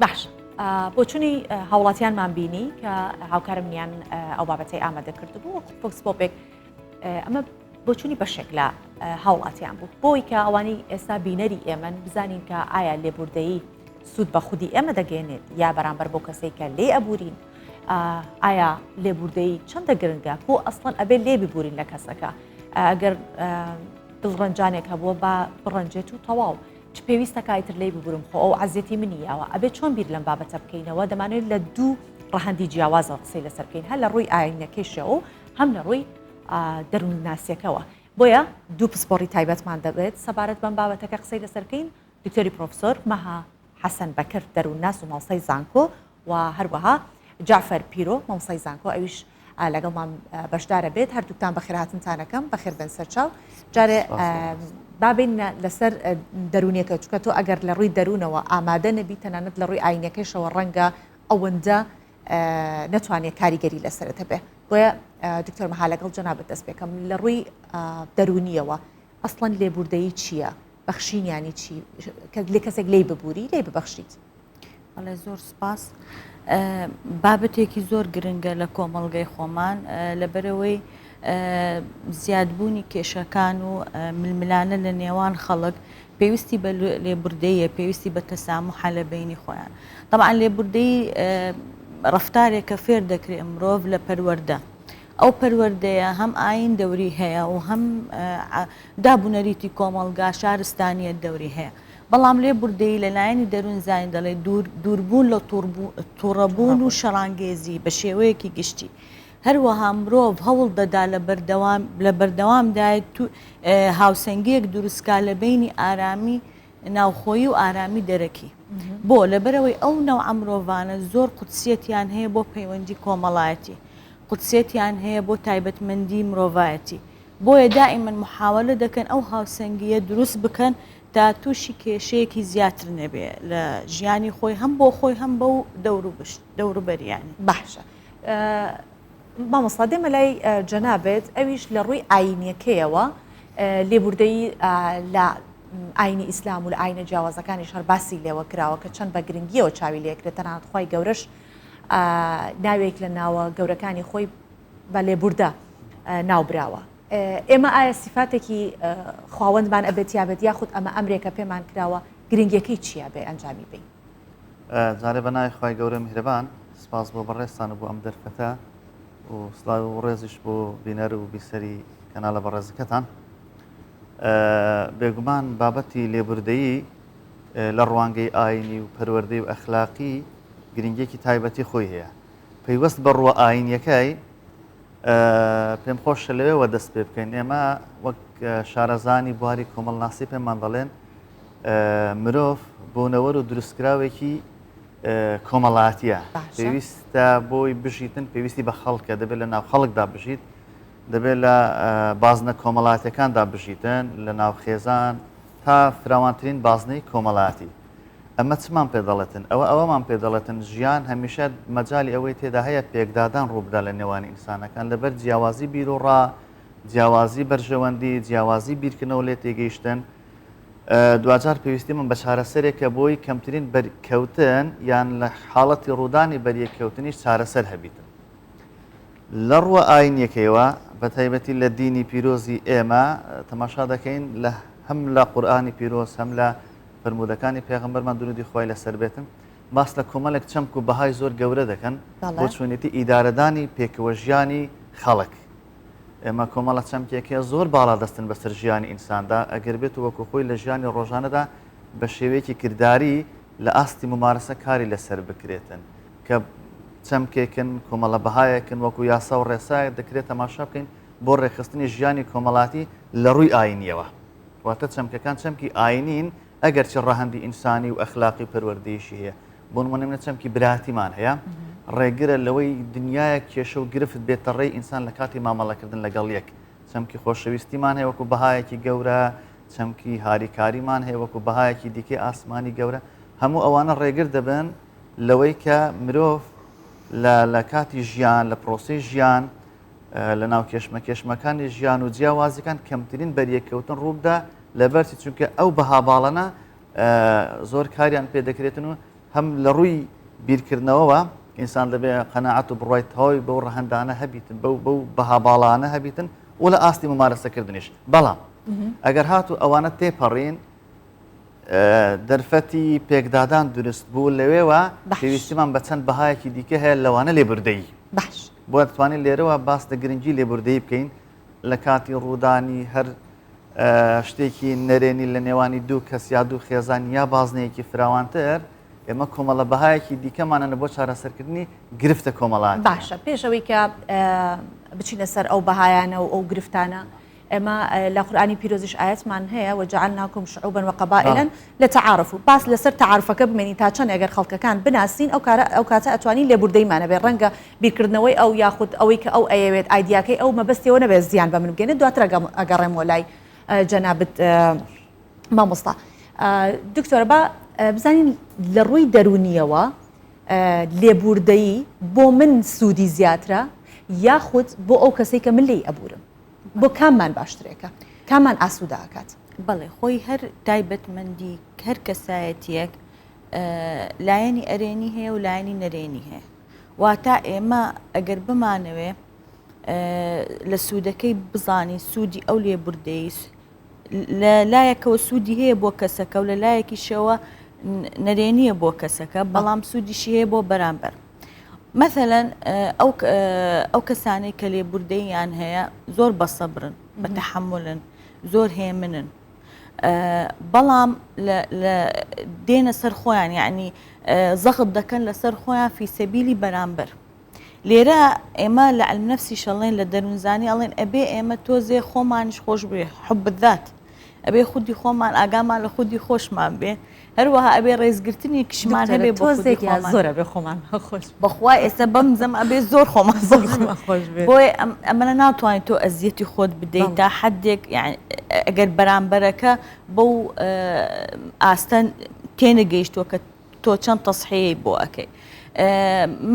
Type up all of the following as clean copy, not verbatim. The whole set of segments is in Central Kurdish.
باش بۆ چوونی هاوڵاتیانمان بینی کە هاوکارمنیان ئەو بابەتی ئامادە کردبوو فۆکس پۆپێک ئەمە بۆ چوونی بەشێک لە هاوڵاتیان بوو بۆی کە ئەوانی ئێستا بینەری ئێمە بزانین کە ئایا لێبوردەیی سوود بە خودی ئێمە دەگەێنێت یا بەرامبەر بۆ کەسێک کە لێ ئەبورین ئایا لێبوردەیی چەندە گرنگە بۆ ئەسڵەن ئەبێ لێ ببورین لە کەسەکە ئەگەر دڵڕەنجانێک هەبووە بە بڕەنجێت و تەواو چ پێویستە کایتر لێ ببورم خۆ ئەو عەزیەتی منیەوە ئەبێ چۆن بیر لەم بابەتە بکەینەوە دەمانێت لە دوو ڕەهەندی جیاوازە قسەی لەسەر بکەین هەر لە ڕووی ئاینەکەیشەوە و هەم لە ڕووی دەروون ناسیەکەەوە بۆیە دوو پسپۆڕی تایبەتمان دەبێت سەبارەت بەم بابەتەکە قسەی لەسەرکەین دکتۆری پرۆفسۆر مەها حەسەن بەکر دەروون ناس و مامۆستای زانکۆ و هەروەها جعفەر پیرۆ مامۆستای زانکۆ ئەویش لەگەڵمان بەشدارە بێت هەردووکتان بەخێر هاتنتانەکەم بەخێر بن سەرچاو جارێ بابین لەسەر دەرونیەکە چکە تۆ ئەگەر لە ڕووی دەروونەوە ئامادە نەبی تەنانەت لە ڕووی ئاینەکەیشەوە ڕەنگە ئەوەندە نەتوانێت کاریگەری لەسەرەتە بێ بۆیە دکتۆر مەها لەگەڵ جەنابەت دەست پێکەم لە ڕووی دەرونیەوە ئەسڵەن لێبوردەیی چییە بەخشینیانی چی لێ کەسێک لێی ببووری لێ ببەخشیت بەڵێ زۆر سپاس بابەتێکی زۆر گرنگە لە کۆمەڵگەی خۆمان لەبەرەوەی زیادبوونی کێشەکان و ململانە لە نێوان خەڵک پێویستی بە لێبوردەیە پێویستی بە تەساموحە لە بینی خۆیان طبعاً لێبوردەی ڕەفتارێکە فێر دەکرێت مرۆڤ لە پەروەردە ئەو پەروەردەیە هەم ئاین دەوری هەیە و هەم دابوونەریتی کۆمەڵگا شارستانیە دەوری هەیە بەڵام لێبوردەی لەلایەنی دەروون زانین دەڵێ دووربوون لە تووڕەبوون و شەڕانگێزی بە شێوەیەکی گشتی هەروەها مرۆڤ هەوڵ دەدا لە بەردەوامدایە هاوسەنگیەک دروستکا لە بینی ئارامی ناوخۆیی و ئارامی دەرەکی بۆ لەبەرەوەی ئەو نەوعە مرۆڤانە زۆر قودسیەتیان هەیە بۆ پەیوەندی کۆمەڵایەتی قودسیەتیان هەیە بۆ تایبەتمەندی مرۆڤایەتی بۆیە دائیمەن محاولە دەکەن ئەو هاوسەنگیە دروست بکەن تا تووشی کێشەیەکی زیاتر نەبێ لە ژیانی خۆی هەم بۆ خۆی هەم بەو دەوروبەریانی باشە مامۆستا دێمە لای جەنابێت ئەویش لە ڕووی ئاینیەکەیەوە لێبوردەیی لە ئاینی ئیسلام و لە ئاینە جیاوازەکانیش هەر باسی لێوە کراوە کە چەند بە گرنگیەوە چاوی لێکرێت تەنانەت خی گەورەش ناوێک لە ناوە گەورەکانی خۆی بە لێبوردە ناوبراوە ئێمە ئایا سیفاتێکی خواوەندمان ئەبێت یابێت یاخود ئەمە ئەمرێکە پێمان کراوە گرنگیەکەی چیە بێ ئەنجامی بین جارێ بە نای خی گەورە میهرەبان سپاس بۆ بەڕێستان بۆ ئەم دەرفەتە و سڵاو و ڕێزیش بۆ بینەر و بیسەری کەناڵە بەڕێزەکەتان بێگومان بابەتی لێبوردەیی لە ڕوانگەی ئاینی و پەروەردەی و ئەخلاقی گرنگیەکی تایبەتی خۆی هەیە پەیوەست بە ڕووە ئاینیەکەی پێم خۆشە لەوێەوە دەست پێ بکەین ئێمە وەک شارەزانی بواری کۆمەڵناسی پێمان دەڵێن مرۆڤ بۆنەوەر و دروستکراوێکی کۆمەڵاتیە پێویستە بۆی بژیتن پێویستی بە خەڵکە دەبێت لە ناو خەڵکدا بژیت دەبێت لە بازنە کۆمەڵاتەکاندا بژیتن لە ناو خێزان تا فراوانترین بازنەی کۆمەڵاتی ئەمە چمان پێ دەڵێتن ئەوەمان پێ دەڵێتن ژیان هەمیشە مەجای ئەوەی تێدا هەیە پێکدادان ڕووبدا لە نێوانی ئینسانەکان لەبەر جیاوازی بیر و ڕا جیاوازی بەرژەوەندی جیاوازی بیرکردنەوە لێ تێگەیشتن دوجار پێویستی من بە چارەسەرێکە بۆی کەمترین بەرکەوتن یان لە حاڵەتی ڕوودانی بەریەکەوتنیش چارەسەر هەبیتن لە ڕووە ئاینیەکەیەوە بە تایبەتی لە دینی پیرۆزی ئێمە تەماشا دەکەین لە هەم لە قورئانی پیرۆز هەم لە فرمودەکانی پێغەمبەرمان درودی خۆی لەسەر بێتن باس لە کۆمەڵێک چەمک و بەهای زۆر گەورە دەکەن بۆ چۆنێتی ئیدارەدانی پێکەوە ژیانی خەڵک ئێمە کۆمەڵە چەمکێکە زۆر باڵا دەستن بەسەر ژیانی ئینساندا ئەگەر بێت وەکو خۆی لە ژیانی ڕۆژانەدا بە شێوەیەکی کردداری لە ئاستی ممارەسە کاری لەسەر بکرێتن کە چەمکێکن کۆمەڵە بەهایەکن وەکو یاسا و ڕێسای دەکرێت تەماشا بکەین بۆ ڕێخستنی ژیانی کۆمەڵاتی لە ڕووی ئاینیەوە واتە چەمکەکان چەمکی ئاینین ئەگەر چ ڕەهەندی ئینسانی و ئەخلاقی پەروەردەیشی هەیە بۆ نمونە چەمکی براتیمان هەیە ڕێگرە لەوەی دنیاە کێشە و گرفت بێتە ڕێی ئینسان لە کاتی مامەڵەکردن لەگەڵ یەک چەمکی خۆشەویستیمان هەیە وەکو بەهایەکی گەورە چەمکی هاریکاریمان هەیە وەکو بەهایەکی دیکەی ئاسمانی گەورە هەموو ئەوانە ڕێگر دەبن لەوەی کە مرۆڤ لە کاتی ژیان لە پرۆسی ژیان لە ناو کێشمەکانی ژیان و جیاوازەکان کەمترین بەریەکەوتن ڕووبدا لەبەرچی چونکە ئەو بەها باڵەنە زۆر کاریان پێ دەکرێتن و هەم لە ڕووی بیرکردنەوەوە ئینسان دەبێ قەناعەت و بڕایەتەوەی بەو ڕەهەندانە هەبیتن بەو بەها باڵانە هەبیتن و لە ئاستی ممارەسەکردنیش بەڵام ئەگەر هاتو ئەوانە تێپەڕین دەرفەتی پێکدادان دروست بوو لەوێوە پێویستیمان بە چەند بەهایەکی دیکە هەیە لەوانە لێبوردەیی باش بۆ دەتوانین لێرەوە باس لە گرنگی لێبوردەیی بکەین لە کاتی ڕوودانی هەر شتێکی نەرێنی لە نێوانی دوو کەس یا دوو خێزان یا بازنەیەکی فراوانتر ئێمە کۆمەڵە بەهایەکی دیکەمانە بۆ چارەسەرکردنی گرفتە کۆمەڵات باشە پێشەوەی کە بچینە سەر ئەو بەهایانە و ئەو گرفتانە ئێمە لە قورئانی پیرۆزیش ئاەتمان هەیە وجعلناکم شعوبا وقبائلا لتعارفوا باس لەسەر تعارفەکە بمێنی تا چەند ئەگەر خەڵکەکان بناسین ئەو کاتە ئەتوانین لێبوردەیمانە بێ ڕەنگە بیرکردنەوەی ئەو یاخود ئەوەی کە ئەو ئەیەوێت ئایدیاکەی ئەو مەبەستیەوە نەبێت زیان بە من بگەێنێت دواتر ئەگەڕێمەوە لای جەنابەت مامۆستا دکتۆرە با بزانین لە ڕووی دەرونیەوە لێبوردەیی بۆ من سوودی زیاترە یاخود بۆ ئەو کەسەی کە من لێی ئەبورم بۆ کاممان باشترێکە کاممان ئاسوودە ئاکات بەڵێ خۆی هەر تایبەتمەندی هەر کەسایەتیەک لایەنی ئەرێنی هەیە و لایەنی نەرێنی هەیە واتە ئێمە ئەگەر بمانەوێ لە سوودەکەی بزانی سوودی ئەو لێبوردەی لە لایەکەوە سوودی هەیە بۆ کەسەکە و لە لایەکی شەوە نەرێنیە بۆ کەسەکە بەڵام سوودیشی هەیە بۆ بەرامبەر مثلەن ئەو کەسانەی کە لێبوردەیان هەیە زۆر بەسەبرن بە تەحملن زۆر هێمنن بەڵام دێنە سەر خۆیان یعنی زەخت دەکەن لەسەر خۆیان فی سەبیلی بەرامبەر لێرە ئێمە لە علم نەفسی شەڵێن لە دەروونزانی ئەڵێن ئەبێ ئێمە تۆزێ خۆمانش خۆش بێ حب الذات ئەبێ خودی خۆمان ئاگامان لە خودی خۆشمان بێ هەروەها ئەبێ ڕێزگرتنی کشمان هەبێ بۆ زۆرە بێ خۆمان خۆش بەخوا ئێستا بەم زەم ئەبێ زۆر خۆمان خۆش بێ بۆی ئەمەە ناتوانێت تۆ ئەزیەتی خۆت بدەیت تا حدێک ئەگەر بەرامبەرەکە بەو ئاستەن تێنەگەیشتووە کە تۆ چەند تەسحەیە بۆ ئەەکەی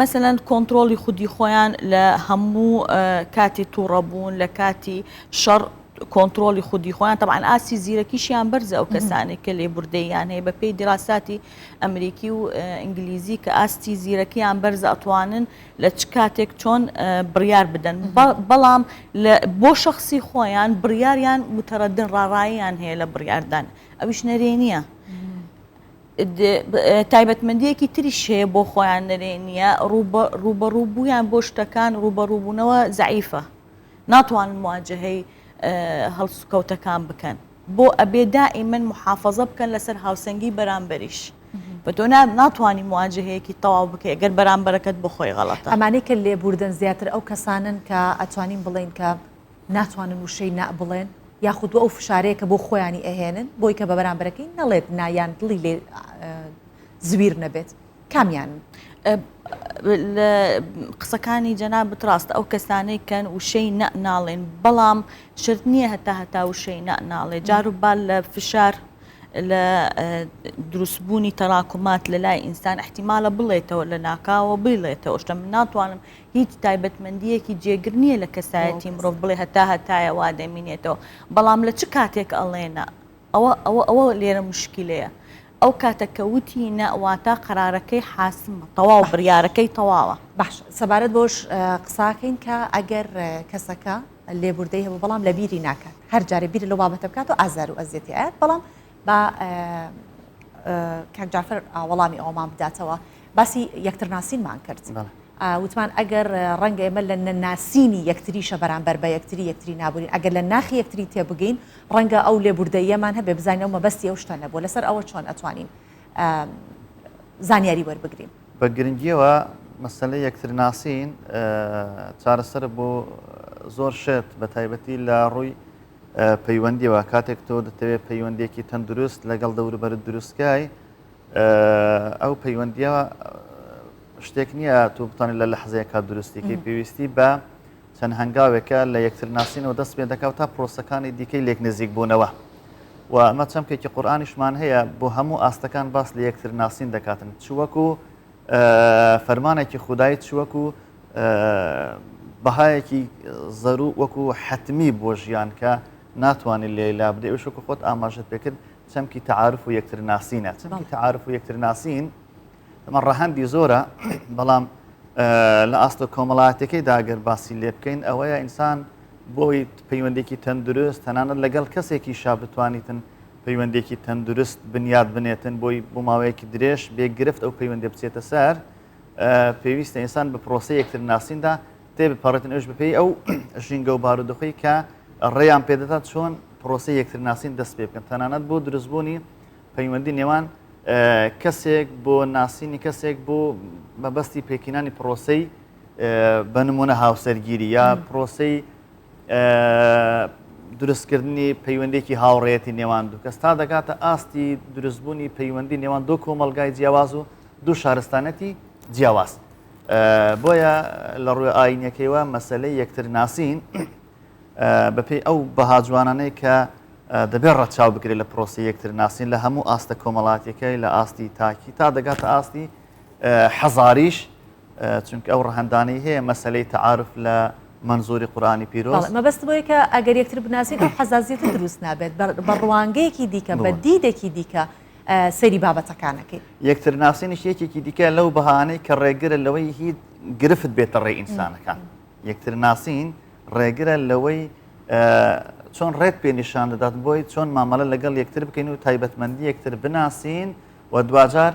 مثلەن کۆنتترۆلی خودی خۆیان لە هەموو کاتی تووڕەبوون لە کاتی شەڕ کۆنتترۆلی خودی خۆیان طبعاً ئاسی زیرەکیشیان بەرزە ئەو کەسانی کە لێبوردەیان هەیە بە پێی دراساتی ئەمریکی و ئینگلیزی کە ئاستی زیرەکییان بەرزە ئەتوانن لە چ کاتێک چۆن بڕیار بدەن بەڵام بۆ شخصی خۆیان بڕیاریان متەرەدن ڕاڕاییان هەیە لە بڕیاردان ئەویش نەرێنیە تایبەتمەندیەکی تریش هەیە بۆ خۆیان نەرێنیە ڕوبەڕووبوویان بۆ شتەکان ڕوبەڕووبوونەوە زەعیفە ناتوانن مواجهەی هەڵسوکەوتەکان بکەن بۆ ئەبێ دائیمەن محافەزە بکەن لەسەر هاوسەنگی بەرامبەریش بە تۆ ناتوانانی مواجهەیەکی تەواو بکە ئەگەر بەرامبەرەکەت بخۆی غەڵەتە ئەمانەی کە لێبوردن زیاتر ئەو کەسانن کە ئەتوانین بڵێن کە ناتوانن وشەی نابڵێن یاخود ئەو فشارەیە کە بۆ خۆیانی ئەهێنن بۆی کە بە بەرامبەرەکەی نەڵێت نایان دڵی لێ زویر نەبێت کامیان قسەکانی جەنابەت ڕاستە ئەو کەسانەی کەن وشەی ناڵێن بەڵام شرت نییە هەتا وشەی ناڵێ جاروبال لە فشار لە دروستبوونی تەراکمات لە لای ئینسان احتیمالە بڵێتەوە لە ناکاوە بڵێتەوە شتە من ناتوانم هیچ تایبەتمەندیەکی جێگر نییە لە کەسایەتی مرۆڤ بڵێ هەتایە وا دەمینێتەوە بەڵام لە چ کاتێک ئەڵێنە ئەوە لێرە مشکلەیە ئەو کاتەکەوتی نەواتە قرارەکەی حاسمە تەواو بڕیارەکەی تەواوە باش سەبارەت بۆش قساکەین کە ئەگەر کەسەکە لێبوردەی هەبوو بەڵام لە بیری ناکات هەر جارێ بیری لەو بابەتە بکات و ئازار و ئەزیەتی ئاەت بەڵام با کاک جعفەر وەڵامی ئەومان بداتەوە باسی یەکترناسینمان کرد وتمان ئەگەر ڕەنگە ئێمە لە نەناسینی یەکتریشە بەرامبەر بە یەکتری نابوورین ئەگەر لە ناخی یەکتری تێبگەین ڕەنگە ئەو لێبوردەیەمان هەبێ بزانین ئەو مەبەستی ئەو شتە نەبووە لەسەر ئەوە چۆن ئەتوانین زانیاری وەربگرین بە گرنگیەوە مەسەلەی یەکترناسین چارەسەر بۆ زۆر شت بە تایبەتی لە ڕووی پەیوەندیەوە کاتێک تۆ دەتەوێت پەیوەندێکی تەندروست لەگەڵ دەوروبەرت دروستکای ئەو پەیوەندیەوە شتێک نییە تۆ بتوانێت لە لەحزەیەکە دروستیکەی پێویستی بە چەند هەنگاوێکە لە یەکترناسینەوە دەست پێ دەکات تا پرۆسەکانی دیکەی لێک نزیک بوونەوە و ئەمە چەمکێکی قورئانیشمان هەیە بۆ هەموو ئاستەکان باس لە یەکترناسین دەکاتن چوەکو فەرمانێکی خودایی چوەکو بەهایەکی زەرو وەکو حتمی بۆ ژیان کە ناتوانێت لێلا بدەی ئەو شوکو خۆت ئاماژت پێکرد چەمکی تەعارف و یەکترناسینە چەمکی تەعارف و یەکترناسین مەڕە هەندی زۆرە بەڵام لە ئاستە کۆمەڵاتەکەی داگەر باسی لێ بکەین ئەوەیە ئینسان بۆی پەیوەندێکی تەندروست تەنانەت لەگەڵ کەسێکی شا بتوانیتن پەیوەندێکی تەندروست بنیاد بنێتن بۆی بۆ ماوەیەکی درێژ بێگرفت ئەو پەیوەندێ بچێتە سەر پێویستە ئینسان بە پرۆسی یەکتر ناسیندا تێبپەڕێتن ئەوش بپێی ئەو ژینگە و بارودۆخی کە ڕێیان پێدەدات چۆن پرۆسی یەکتر ناسین دەست پێ بکەن تەنانەت بۆ دروستبوونی پەیوەندی نێوان کەسێک بۆ ناسینی کەسێک بۆ مەبەستی پێکینانی پرۆسەی بە نمونە هاوسەرگیری یا پرۆسەی دروستکردنی پەیوەندێکی هاوڕێتی نێوان دوو کەس تا دەگاتە ئاستی دروستبوونی پەیوەندی نێوان دوو کۆمەلگای جیاواز و دوو شارستانەتی جیاواز بۆیە لە ڕووی ئاینەکەیوە مەسلەی یەکتر ناسین بەپێی ئەو بەها جوانانەی کە دەبێت ڕەچاو بکرێت لە پرۆسی یەکتر ناسین لە هەموو ئاستە کۆمەڵاتیەکەی لە ئاستی تاکی تا دەگاتە ئاستی حەزاریش چونکە ئەو ڕەهەندانەی هەیە مەسلەی تعارف لە منزوری قورآانی پیرۆز مەبەست بۆیە کە ئەگەر یەکتر بناسیت ئەو حەزازیەتە دروست نابێت بە ڕوانگەیەکی دیکە بە دیدێکی دیکە سەیری بابەتەکانەکەی یەکتر ناسینش یەکێکی دیکە لەو بەهانەی کە ڕێگرە لەوەی هیچ گرفت بێتە ڕێ ئینسانەکان یەکتر ناسین ڕێگرە لەوەی چۆن ڕێت پێ نیشان دەدات بۆی چۆن مامەڵە لەگەڵ یەکتر بکەین و تایبەتمەندی یەکتر بناسین و دوجار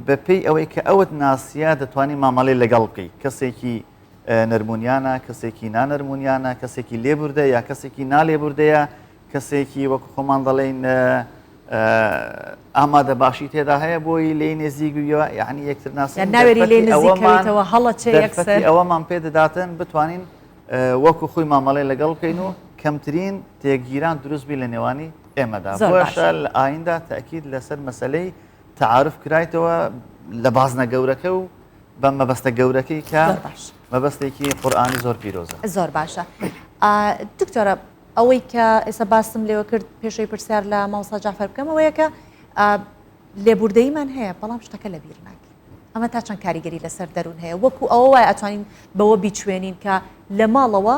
بەپێی ئەوەی کە ئەوت ناسیە دەتوانانی مامەڵی لەگەڵ بکەی کەسێکی نەرمونیانە کەسێکی نانەرمونیانە کەسێکی لێبوردە یا کەسێکی نالێبوردەیە کەسێکی وەکو خۆمان دەڵێن ئامادە باشی تێدا هەیە بۆی لێ نێزیگویەوە یعنی یەکتر ناسین ناوێری لێ نزیکەوێتەوە هەڵە چێ یەکسەر ئەوەمان پێ دەداتن بتوانین وەکو خۆی مامەڵی لەگەڵ بکەین و کەمترین تێگیران دروستبی لە نێوانی ئێمەدا بۆشە لە ئایندا تاکید لەسەر مەسلەی تعارف کرایتەوە لە بازنە گەورەکە و بە مەبەستە گەورەکەی کە مەبەستێکی قورئانی زۆر پیرۆزە زۆر باشە دکتۆرە ئەوەی کە ئێستا باسم لێوە کرد پێشەی پرسیار لە مامۆستا جعفەر بکەم ئەوەیە کە لێبوردەییمان هەیە بەڵام شتەکە لە بیر ناکەین ئەمە تا چەند کاریگەری لەسەر دەروون هەیە وەکو ئەوە وایە ئەتوانین بەوە بیچوێنین کە لە ماڵەوە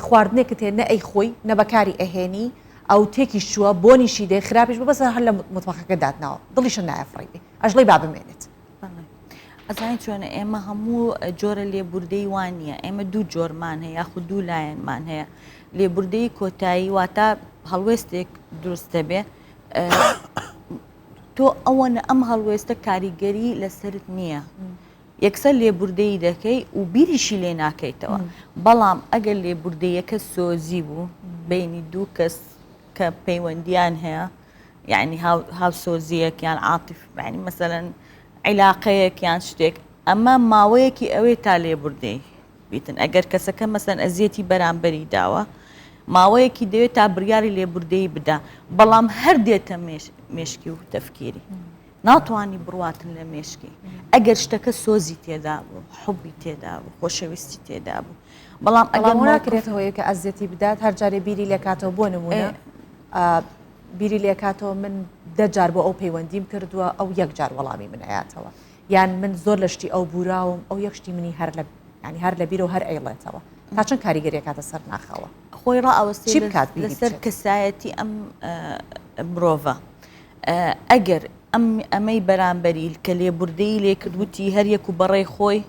خواردنێکت هێ نە ئەی خۆی نە بەکاری ئەهێنی ئەو تێکی شووە بۆنیشی دێ خراپش بەسەر هەر لە متمەخەکە دادناوە دڵیشە نایەفڕێبێ ئەژڵی با بمێنێت ئەزانین چۆنە ئێمە هەموو جۆرە لێبوردەی وان نیە ئێمە دوو جۆرمان هەیە یاخود دوو لایەنمان هەیە لێبوردەی کۆتایی واتە هەڵوێستێک دروستە بێ تۆ ئەوەنە ئەم هەڵوێستە کاریگەری لەسرت نییە یەکسەر لێبوردەی دەکەی و بیریشی لێ ناکەیتەوە بەڵام ئەگەر لێبوردەیەکە سۆزی بوو بینی دوو کەس کە پەیوەندیان هەیە یعنی هاوسۆزیەکیان عاتف یعنی مەسەلەن عیلاقەیەکیان شتێک ئەمە ماوەیەکی ئەوەی تا لێبوردەی بیتن ئەگەر کەسەکە مەسەن ئەزیەتی بەرامبەری داوە ماوەیەکی دەوێت تا بڕیاری لێبوردەی بدا بەڵام هەر دێتە مێشکی و تەفکیری ناتوانانی بڕواتن لە مێشکی ئەگەر شتەکە سۆزی تێدا بوو حوبی تێدا بوو خۆشەویستی تێدا بوو بەڵام ئەگەر ناکرێتەوە کە ئەزیەتی بدات هەر جارێ بیری لێکاتەوە بۆ نمونە بیری لێکاتەوە من دەجار بۆ ئەو پەیوەندیم کردووە ئەو یەک جار وەڵامی من ئەیاتەوە یان من زۆر لە شتی ئەو بوراوم ئەو یەکشتی منی هەر لە بیرە و هەر ئەیڵێتەوە تا چەند کاریگەریەکاتە سەر ناخەوە خۆی ڕائوەستی لەسەر کەسایەتی ئەم مرۆڤە ئەگەر ئەمەی بەرامبەری کە لێبوردەی لێکردوتی هەر یەک و بەڕێی خۆی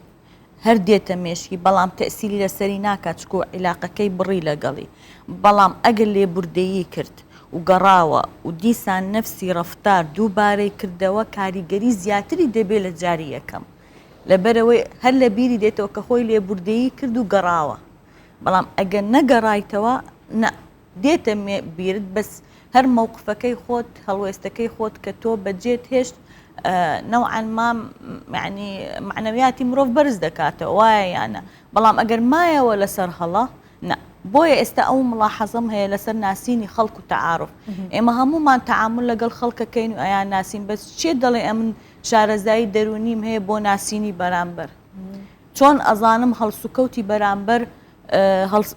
هەر دێتە مێشکی بەڵام تەسیری لەسەری ناکات چکۆ عیلاقەکەی بڕی لەگەڵی بەڵام ئەگەر لێبوردەیی کرد و گەڕاوە و دیسان نەفسی ڕەفتار دووبارەی کردەوە کاریگەری زیاتری دەبێت لە جاری یەکەم لەبەرەوەی هەر لە بیری دێتەوە کە خۆی لێبوردەیی کرد و گەڕاوە بەڵام ئەگەر نەگەڕایتەوە دێتە بیرت بەس هەر مووقفەکەی خۆت هەڵوێستەکەی خۆت کە تۆ بەجێت هێشت نوعاً ما يعني معنویاتی مرۆڤ بەرز دەکاتەوە وایە یانە بەڵام ئەگەر مایەوە لەسەر هەڵە بۆیە ئێستا ئەو ملاحەزەم هەیە لەسەر ناسینی خەڵک و تعارف ئێمە هەمومان تعامل لەگەڵ خەڵکەکەین و ئەیان ناسین بەس چێ دەڵێ ئەمن شارەزایی دەرونیم هەیە بۆ ناسینی بەرامبەر چۆن ئەزانم هەڵسوکەوتی بەرامبەر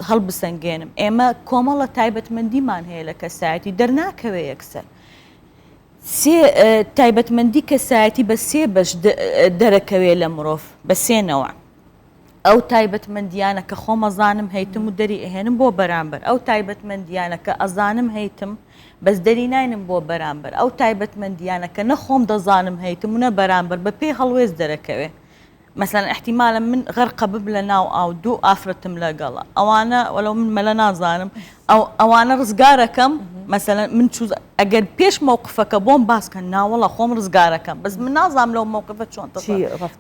هەڵبسەنگێنم ئێمە کۆمەڵە تایبەتمەندیمان هەیە لە کەسایەتی دەرناکەوێ یەکسەر تایبەتمەندی کەسایەتی بە سێ بەش دەرەکەوێ لە مرۆڤ بە سێنەوە ئەو تایبەتمەندیانە کە خۆمەزانم هەیتم و دەری ئەهێنم بۆ بەرامبەر ئەو تایبەتمەندیانە کە ئەزانم هەیتم بەس دەری ناینم بۆ بەرامبەر ئەو تایبەتمەندیانە کە نەخۆم دەزانم هەیتم و نە بەرامبەر بە پێی هەڵوێز دەرەکەوێ مثلا احتیمالە من غەرقە بب لە ناو ئاو دوو ئافرەتم لەگەڵە ئەوانە وەلو من مەلە نازانم ئەوانە ڕزگارەکەم مثلا من ئەگەر پێش مووقفەکە بۆم باسکە ناوەڵە خۆم ڕزگارەکەم بەس من نازانم لەو مووقفە چۆن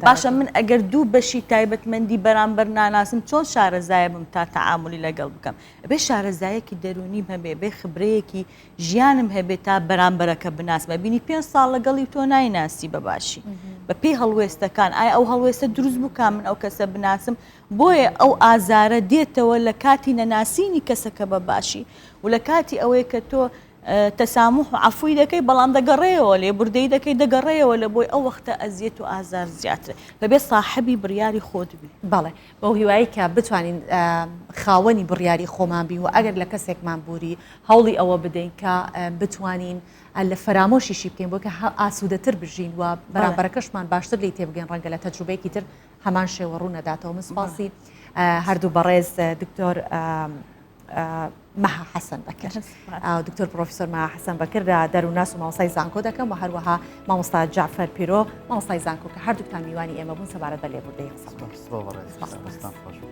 باشە من ئەگەر دوو بەشی تایبەتمەندی بەرامبەر ناناسم چۆن شارەزایە بم تا تەعاملی لەگەڵ بکەم بێ شارەزایەکی دەرونیم هەبێ بێ خبرەیەکی ژیانم هەبێت تا بەرامبەرەکە بناسمە بینی 5 ساڵ لەگەڵی تۆ نایناسی بەباشی بە پێی هەڵوێستەکان ئایا ئەو هەڵوێستە دروست بووکە من ئەو کەسە بناسم بۆیە ئەو ئازارە دێتەوە لە کاتی نەناسینی کەسەکە بەباشی و لە کاتی ئەوەیە کە تۆ تەسامح و عەفوی دەکەی بەڵام دەگەڕێەوە لێبوردەی دەکەی دەگەڕێەوە لە بۆی ئەو وەختە ئەزیەت و ئازار زیاترە بەبێ ساحەبی بڕیاری خۆت بی بەڵێ بەو هیوایی کە بتوانین خاوەنی بڕیاری خۆمان بی و ئەگەر لە کەسێکمان بووری هەوڵی ئەوە بدەین کە بتوانین لە فەرامۆشیشی بکەین بۆ کە ئاسوودەتر بژین و بەرامبەرەکەشمان باشتر لی تێبگەین ڕەنگە لە تەجروبەیەکی تر هەمان شێوە ڕوو نەداتەوە مسپاسی هەردوو بەڕێز دکتۆر مەها حەسەن بەکر دکتۆر پرۆفیسۆر مەها حەسەن بەکر دەرووناس و مامۆستای زانکۆ دەکەم و هەروەها مامۆستا جعفەر پیرۆ مامۆستای زانکۆ کە هەردووکتان میوانی ئێمە بوون سەبارەت بە لێبوردەی قسە